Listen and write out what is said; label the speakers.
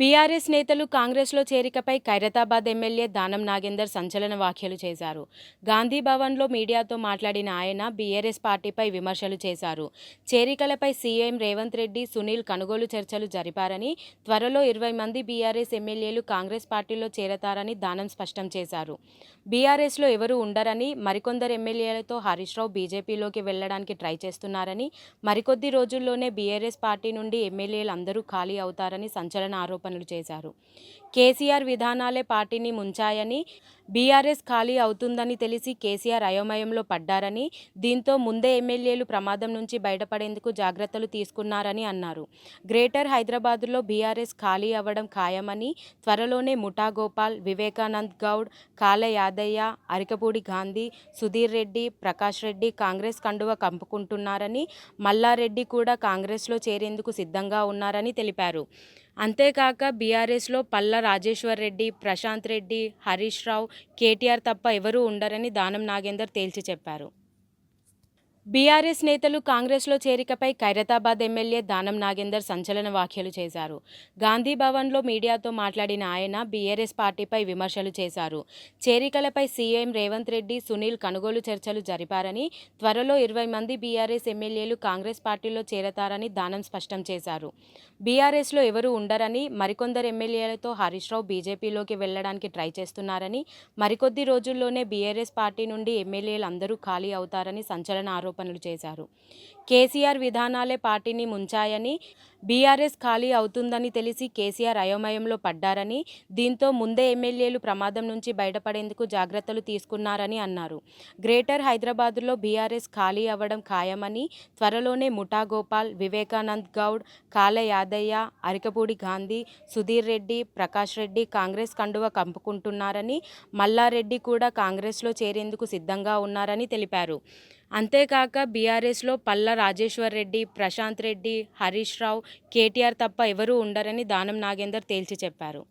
Speaker 1: BRS నేతలు కాంగ్రెస్లో చేరికపై Khairatabad MLA Danam Nagender సంచలన వ్యాఖ్యలు చేశారు. గాంధీ భవన్లో మీడియాతో మాట్లాడిన ఆయన బీఆర్ఎస్ పార్టీపై విమర్శలు చేశారు. చేరికలపై సీఎం రేవంత్ రెడ్డి, సునీల్ కొనుగోలు చర్చలు జరిపారని, త్వరలో 20 మంది బీఆర్ఎస్ ఎమ్మెల్యేలు కాంగ్రెస్ పార్టీలో చేరతారని దానం స్పష్టం చేశారు. బీఆర్ఎస్లో ఎవరూ ఉండరని, మరికొందరు ఎమ్మెల్యేలతో హరీష్ రావు బీజేపీలోకి వెళ్లడానికి ట్రై చేస్తున్నారని, మరికొద్ది రోజుల్లోనే బీఆర్ఎస్ పార్టీ నుండి ఎమ్మెల్యేలు అందరూ ఖాళీ అవుతారని సంచలన ఆరోపణలు చేశారు. కేసీఆర్ విధానాలే పార్టీని ముంచాయని, బీఆర్ఎస్ ఖాళీ అవుతుందని తెలిసి కేసీఆర్ అయోమయంలో పడ్డారని, దీంతో ముందే ఎమ్మెల్యేలు ప్రమాదం నుంచి బయటపడేందుకు జాగ్రత్తలు తీసుకున్నారని అన్నారు. గ్రేటర్ హైదరాబాద్లో బీఆర్ఎస్ ఖాళీ అవ్వడం ఖాయమని, త్వరలోనే ముఠా గోపాల్, వివేకానంద్ గౌడ్, కాళ్ళ యాదయ్య, అరికపూడి గాంధీ, సుధీర్ రెడ్డి, ప్రకాష్ రెడ్డి కాంగ్రెస్ కండువా కప్పుకుంటున్నారని, మల్లారెడ్డి కూడా కాంగ్రెస్లో చేరేందుకు సిద్ధంగా ఉన్నారని తెలిపారు. అంతేకాక బీఆర్ఎస్లో పల్లా రాజేశ్వర్ రెడ్డి, ప్రశాంత్ రెడ్డి, హరీష్ రావు, కేటీఆర్ తప్ప ఎవరూ ఉండరని దానం నాగేందర్ తేల్చి చెప్పారు. బీఆర్ఎస్ నేతలు కాంగ్రెస్లో చేరికపై ఖైరతాబాద్ ఎమ్మెల్యే దానం నాగేందర్ సంచలన వ్యాఖ్యలు చేశారు. గాంధీ భవన్లో మీడియాతో మాట్లాడిన ఆయన బీఆర్ఎస్ పార్టీపై విమర్శలు చేశారు. చేరికలపై సీఎం రేవంత్ రెడ్డి, సునీల్ కొనుగోలు చర్చలు జరిపారని, త్వరలో 20 మంది బీఆర్ఎస్ ఎమ్మెల్యేలు కాంగ్రెస్ పార్టీలో చేరతారని దానం స్పష్టం చేశారు. బీఆర్ఎస్లో ఎవరూ ఉండరని, మరికొందరు ఎమ్మెల్యేలతో హరీష్ రావు బీజేపీలోకి వెళ్లడానికి ట్రై చేస్తున్నారని, మరికొద్ది రోజుల్లోనే బీఆర్ఎస్ పార్టీ నుండి ఎమ్మెల్యేలు అందరూ ఖాళీ అవుతారని సంచలన ఆరోపణలు చేశారు. కేసీఆర్ విధానాలే పార్టీని ముంచాయని, బీఆర్ఎస్ ఖాళీ అవుతుందని తెలిసి కేసీఆర్ అయోమయంలో పడ్డారని, దీంతో ముందే ఎమ్మెల్యేలు ప్రమాదం నుంచి బయటపడేందుకు జాగ్రత్తలు తీసుకున్నారని అన్నారు. గ్రేటర్ హైదరాబాద్లో బీఆర్ఎస్ ఖాళీ అవ్వడం ఖాయమని, త్వరలోనే ముఠా గోపాల్, వివేకానంద్ గౌడ్, కాళ్ళ యాదయ్య, అరికపూడి గాంధీ, సుధీర్ రెడ్డి, ప్రకాష్ రెడ్డి కాంగ్రెస్ కండువా కప్పుకుంటున్నారని, మల్లారెడ్డి కూడా కాంగ్రెస్లో చేరేందుకు సిద్ధంగా ఉన్నారని తెలిపారు. అంతేకాక బీఆర్ఎస్లో పల్లా రాజేశ్వర్ రెడ్డి, ప్రశాంత్ రెడ్డి, హరీష్ రావు, కేటీఆర్ తప్ప ఎవరూ ఉండరని దానం నాగేందర్ తేల్చి చెప్పారు.